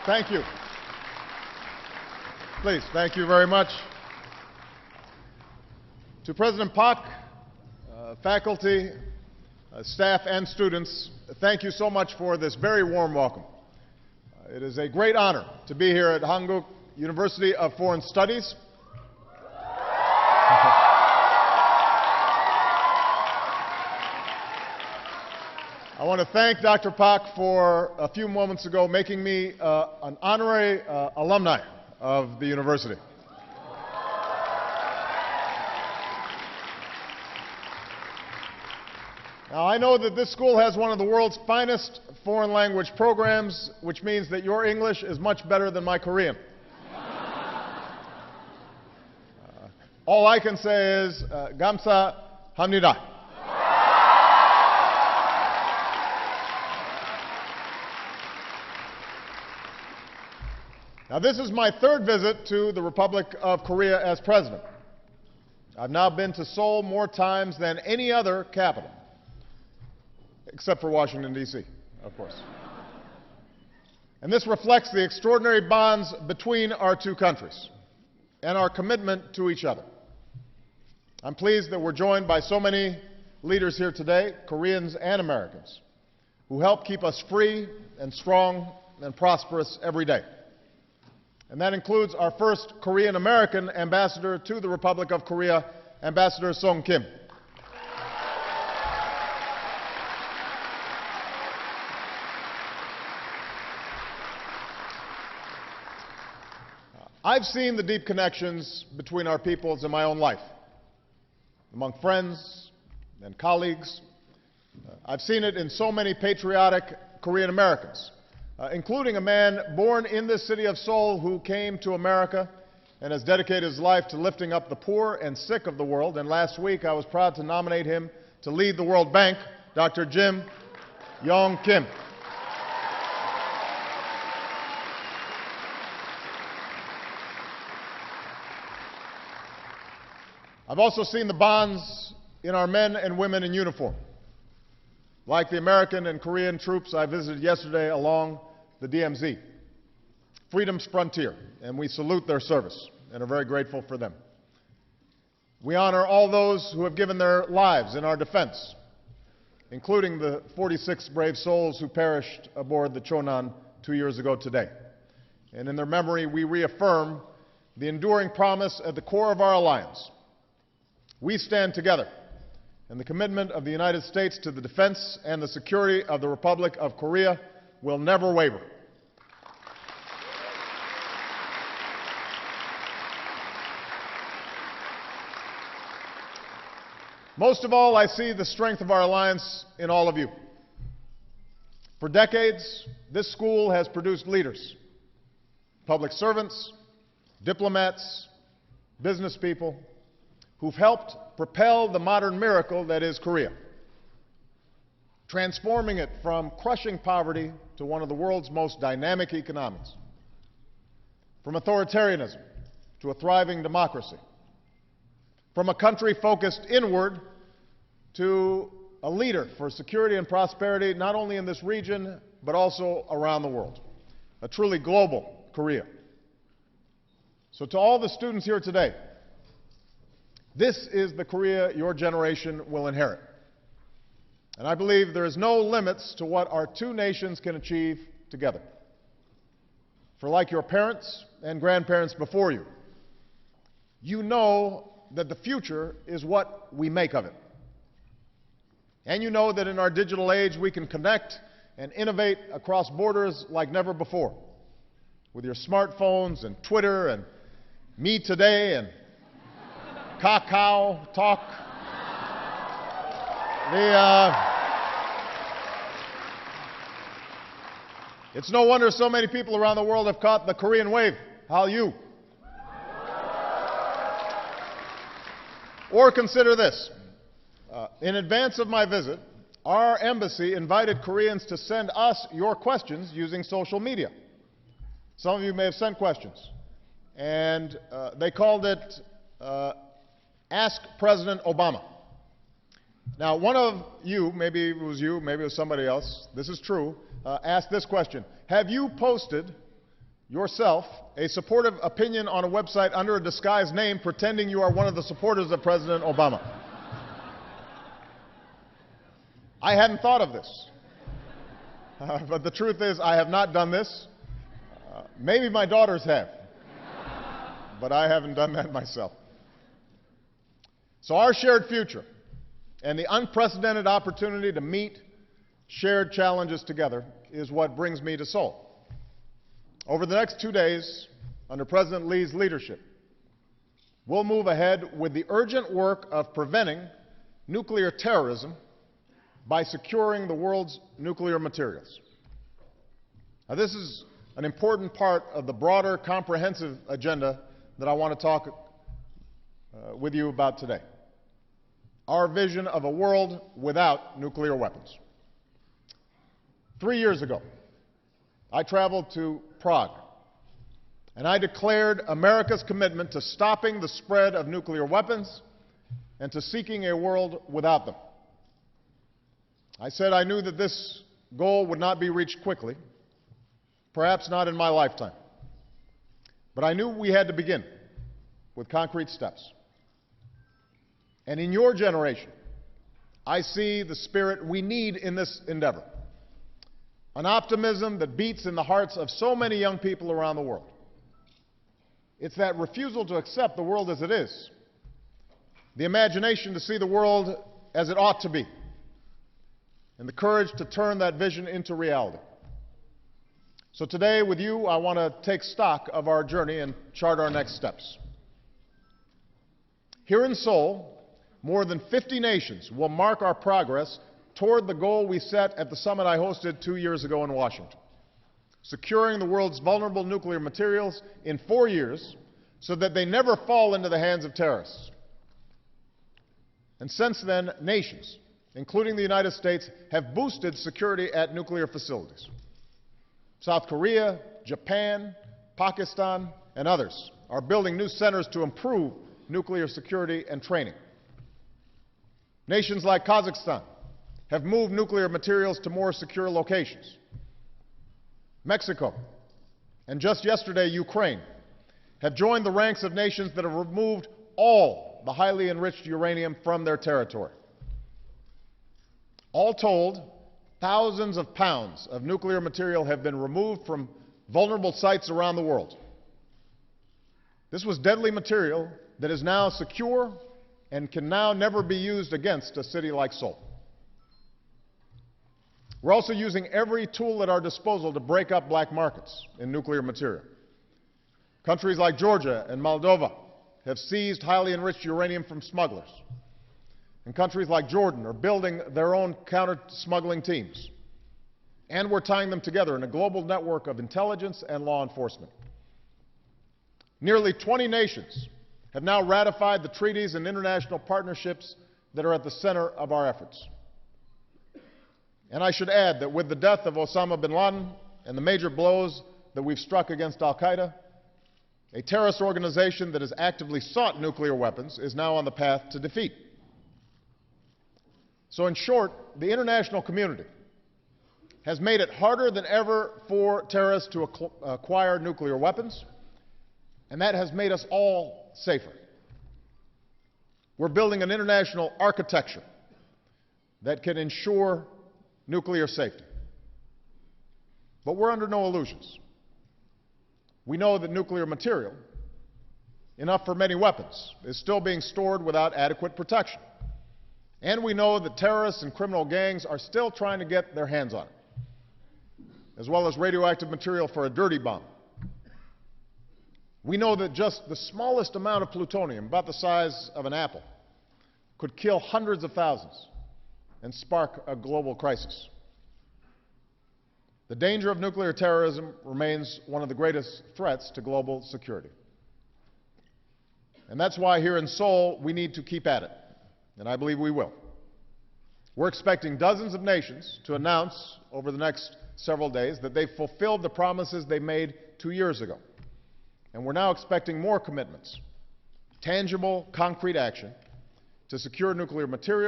Thank you. Please, thank you very much. To President Pak, faculty, staff, and students, thank you so much for this very warm welcome. It is a great honor to be here at Hanguk University of Foreign Studies. I want to thank Dr. Pak for a few moments ago making me an honorary alumni of the university. Now, I know that this school has one of the world's finest foreign language programs, which means that your English is much better than my Korean. All I can say is, 감사합니다. Now, this is my third visit to the Republic of Korea as president. I've now been to Seoul more times than any other capital, except for Washington, D.C., of course. And this reflects the extraordinary bonds between our two countries and our commitment to each other. I'm pleased that we're joined by so many leaders here today, Koreans and Americans, who help keep us free and strong and prosperous every day. And that includes our first Korean-American ambassador to the Republic of Korea, Ambassador Song Kim. I've seen the deep connections between our peoples in my own life, among friends and colleagues. I've seen it in so many patriotic Korean Americans, including a man born in this city of Seoul who came to America and has dedicated his life to lifting up the poor and sick of the world. And last week I was proud to nominate him to lead the World Bank, Dr. Jim Yong Kim. I've also seen the bonds in our men and women in uniform. Like the American and Korean troops I visited yesterday along the DMZ, freedom's frontier, and we salute their service and are very grateful for them. We honor all those who have given their lives in our defense, including the 46 brave souls who perished aboard the Chonan 2 years ago today. And in their memory, we reaffirm the enduring promise at the core of our alliance. We stand together, and the commitment of the United States to the defense and the security of the Republic of Korea will never waver. Most of all, I see the strength of our alliance in all of you. For decades, this school has produced leaders, public servants, diplomats, business people, who've helped propel the modern miracle that is Korea, transforming it from crushing poverty to one of the world's most dynamic economies, from authoritarianism to a thriving democracy, from a country focused inward to a leader for security and prosperity not only in this region but also around the world, a truly global Korea. So to all the students here today, this is the Korea your generation will inherit. And I believe there is no limits to what our two nations can achieve together. For like your parents and grandparents before you, you know that the future is what we make of it. And you know that in our digital age we can connect and innovate across borders like never before. With your smartphones and Twitter and Me Today and Kakao Talk. It's no wonder so many people around the world have caught the Korean wave. Hallyu. Or consider this. In advance of my visit, our embassy invited Koreans to send us your questions using social media. Some of you may have sent questions. And they called it Ask President Obama. Now, one of you, maybe it was you, maybe it was somebody else, this is true, asked this question. Have you posted yourself a supportive opinion on a website under a disguised name, pretending you are one of the supporters of President Obama. I hadn't thought of this. But the truth is, I have not done this. Maybe my daughters have. But I haven't done that myself. So our shared future and the unprecedented opportunity to meet shared challenges together is what brings me to Seoul. Over the next 2 days, under President Lee's leadership, we'll move ahead with the urgent work of preventing nuclear terrorism by securing the world's nuclear materials. Now, this is an important part of the broader, comprehensive agenda that I want to talk with you about today. Our vision of a world without nuclear weapons. 3 years ago, I traveled to Prague, and I declared America's commitment to stopping the spread of nuclear weapons and to seeking a world without them. I said I knew that this goal would not be reached quickly, perhaps not in my lifetime, but I knew we had to begin with concrete steps. And in your generation, I see the spirit we need in this endeavor. An optimism that beats in the hearts of so many young people around the world. It's that refusal to accept the world as it is, the imagination to see the world as it ought to be, and the courage to turn that vision into reality. So today, with you, I want to take stock of our journey and chart our next steps. Here in Seoul, more than 50 nations will mark our progress toward the goal we set at the summit I hosted 2 years ago in Washington, securing the world's vulnerable nuclear materials in 4 years so that they never fall into the hands of terrorists. And since then, nations, including the United States, have boosted security at nuclear facilities. South Korea, Japan, Pakistan, and others are building new centers to improve nuclear security and training. Nations like Kazakhstan have moved nuclear materials to more secure locations. Mexico, and just yesterday, Ukraine, have joined the ranks of nations that have removed all the highly enriched uranium from their territory. All told, thousands of pounds of nuclear material have been removed from vulnerable sites around the world. This was deadly material that is now secure and can now never be used against a city like Seoul. We're also using every tool at our disposal to break up black markets in nuclear material. Countries like Georgia and Moldova have seized highly enriched uranium from smugglers. And countries like Jordan are building their own counter-smuggling teams. And we're tying them together in a global network of intelligence and law enforcement. Nearly 20 nations have now ratified the treaties and international partnerships that are at the center of our efforts. And I should add that with the death of Osama bin Laden and the major blows that we've struck against al-Qaeda, a terrorist organization that has actively sought nuclear weapons is now on the path to defeat. So in short, the international community has made it harder than ever for terrorists to acquire nuclear weapons, and that has made us all safer. We're building an international architecture that can ensure nuclear safety. But we're under no illusions. We know that nuclear material, enough for many weapons, is still being stored without adequate protection. And we know that terrorists and criminal gangs are still trying to get their hands on it, as well as radioactive material for a dirty bomb. We know that just the smallest amount of plutonium, about the size of an apple, could kill hundreds of thousands and spark a global crisis. The danger of nuclear terrorism remains one of the greatest threats to global security. And that's why here in Seoul, we need to keep at it. And I believe we will. We're expecting dozens of nations to announce over the next several days that they've fulfilled the promises they made 2 years ago. And we're now expecting more commitments, tangible, concrete action to secure nuclear material